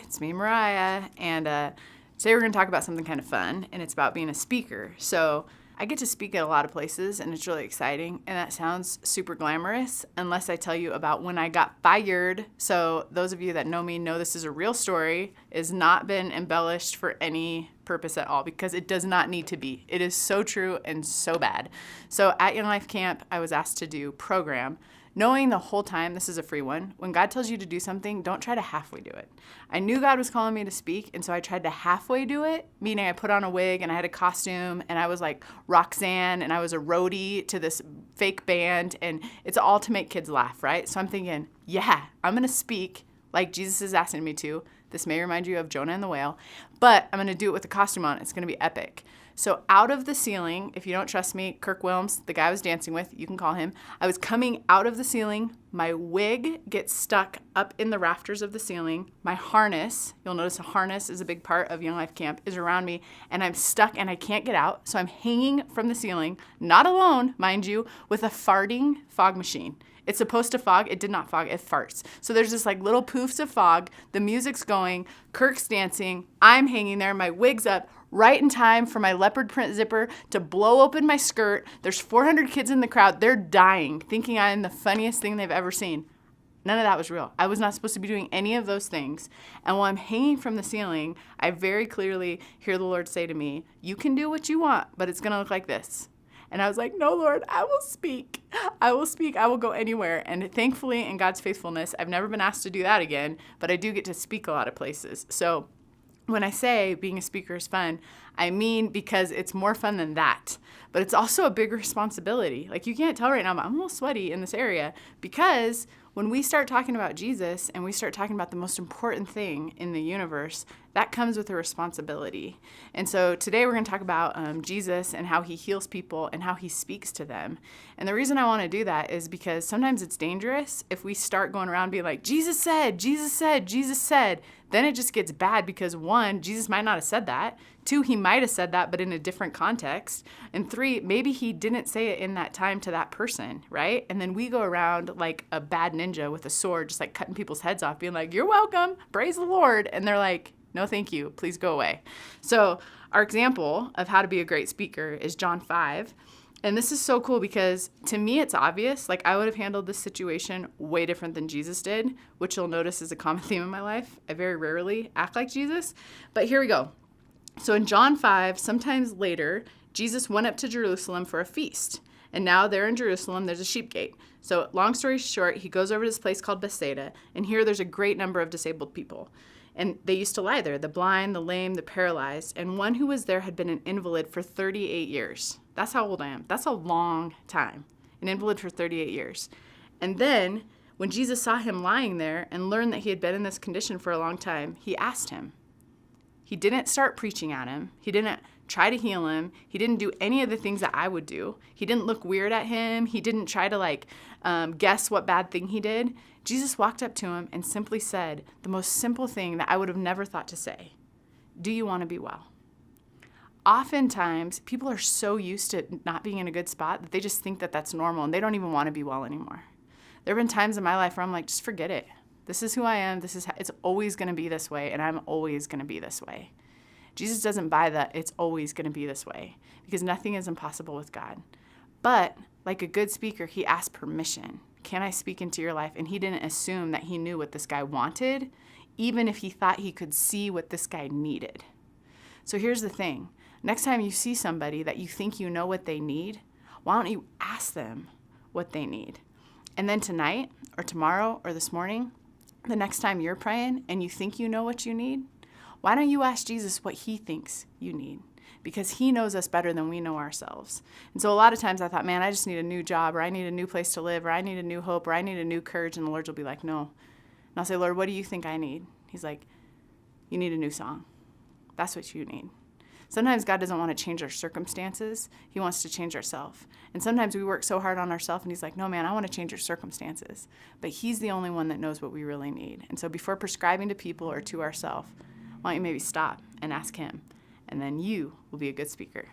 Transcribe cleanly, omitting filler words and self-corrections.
It's me, Mariah, and today we're going to talk about something kind of fun, and it's about being a speaker. So I get to speak at a lot of places, and it's really exciting, and that sounds super glamorous unless I tell you about when I got fired. So those of you that know me know this is a real story. It's not been embellished for any purpose at all because it does not need to be. It is so true and so bad. So at Young Life Camp, I was asked to do program. Knowing the whole time, this is a free one, when God tells you to do something, don't try to halfway do it. I knew God was calling me to speak, and so I tried to halfway do it, meaning I put on a wig and I had a costume, and I was like Roxanne, and I was a roadie to this fake band, and it's all to make kids laugh, right? So I'm thinking, yeah, I'm going to speak like Jesus is asking me to. This may remind you of Jonah and the whale, but I'm going to do it with a costume on. It's going to be epic. So out of the ceiling, if you don't trust me, Kirk Wilms, the guy I was dancing with, you can call him. I was coming out of the ceiling. My wig gets stuck up in the rafters of the ceiling. My harness, you'll notice a harness is a big part of Young Life Camp, is around me, and I'm stuck and I can't get out. So I'm hanging from the ceiling, not alone, mind you, with a farting fog machine. It's supposed to fog. It did not fog. It farts. So there's just like little poofs of fog. The music's going. Kirk's dancing. I'm hanging there. My wig's up right in time for my leopard print zipper to blow open my skirt. There's 400 kids in the crowd. They're dying, thinking I'm the funniest thing they've ever seen. None of that was real. I was not supposed to be doing any of those things. And while I'm hanging from the ceiling, I very clearly hear the Lord say to me, you can do what you want, but it's going to look like this. And I was like, no, Lord, I will speak. I will speak. I will go anywhere. And thankfully, in God's faithfulness, I've never been asked to do that again, but I do get to speak a lot of places. So when I say being a speaker is fun, I mean because it's more fun than that. But it's also a big responsibility. Like you can't tell right now, I'm a little sweaty in this area because when we start talking about Jesus and we start talking about the most important thing in the universe, that comes with a responsibility. And so today we're going to talk about Jesus and how he heals people and how he speaks to them. And the reason I want to do that is because sometimes it's dangerous if we start going around being like, Jesus said, Jesus said, Jesus said. Then it just gets bad because one, Jesus might not have said that. Two, he might have said that, but in a different context. And three, maybe he didn't say it in that time to that person, right? And then we go around like a bad ninja with a sword, just like cutting people's heads off, being like, you're welcome, praise the Lord. And they're like, no, thank you, please go away. So our example of how to be a great speaker is John 5. And this is so cool because to me, it's obvious. Like I would have handled this situation way different than Jesus did, which you'll notice is a common theme in my life. I very rarely act like Jesus, but here we go. So in John 5, sometimes later, Jesus went up to Jerusalem for a feast. And now there in Jerusalem, there's a sheep gate. So long story short, he goes over to this place called Bethsaida. And here there's a great number of disabled people. And they used to lie there, the blind, the lame, the paralyzed. And one who was there had been an invalid for 38 years. That's how old I am. That's a long time. An invalid for 38 years. And then when Jesus saw him lying there and learned that he had been in this condition for a long time, he asked him. He didn't start preaching at him. He didn't try to heal him. He didn't do any of the things that I would do. He didn't look weird at him. He didn't try to guess what bad thing he did. Jesus walked up to him and simply said the most simple thing that I would have never thought to say. Do you want to be well? Oftentimes, people are so used to not being in a good spot that they just think that that's normal and they don't even want to be well anymore. There have been times in my life where I'm like, just forget it. This is who I am. It's always going to be this way, and I'm always going to be this way. Jesus doesn't buy that it's always going to be this way because nothing is impossible with God. But like a good speaker, he asked permission. Can I speak into your life? And he didn't assume that he knew what this guy wanted, even if he thought he could see what this guy needed. So here's the thing. Next time you see somebody that you think you know what they need, why don't you ask them what they need? And then tonight or tomorrow or this morning, the next time you're praying and you think you know what you need, why don't you ask Jesus what he thinks you need? Because he knows us better than we know ourselves. And so a lot of times I thought, man, I just need a new job, or I need a new place to live, or I need a new hope, or I need a new courage. And the Lord will be like, no. And I'll say, Lord, what do you think I need? He's like, you need a new song. That's what you need. Sometimes God doesn't want to change our circumstances. He wants to change ourselves. And sometimes we work so hard on ourselves, and he's like, no, man, I want to change your circumstances. But he's the only one that knows what we really need. And so before prescribing to people or to ourselves, why don't you maybe stop and ask him? And then you will be a good speaker.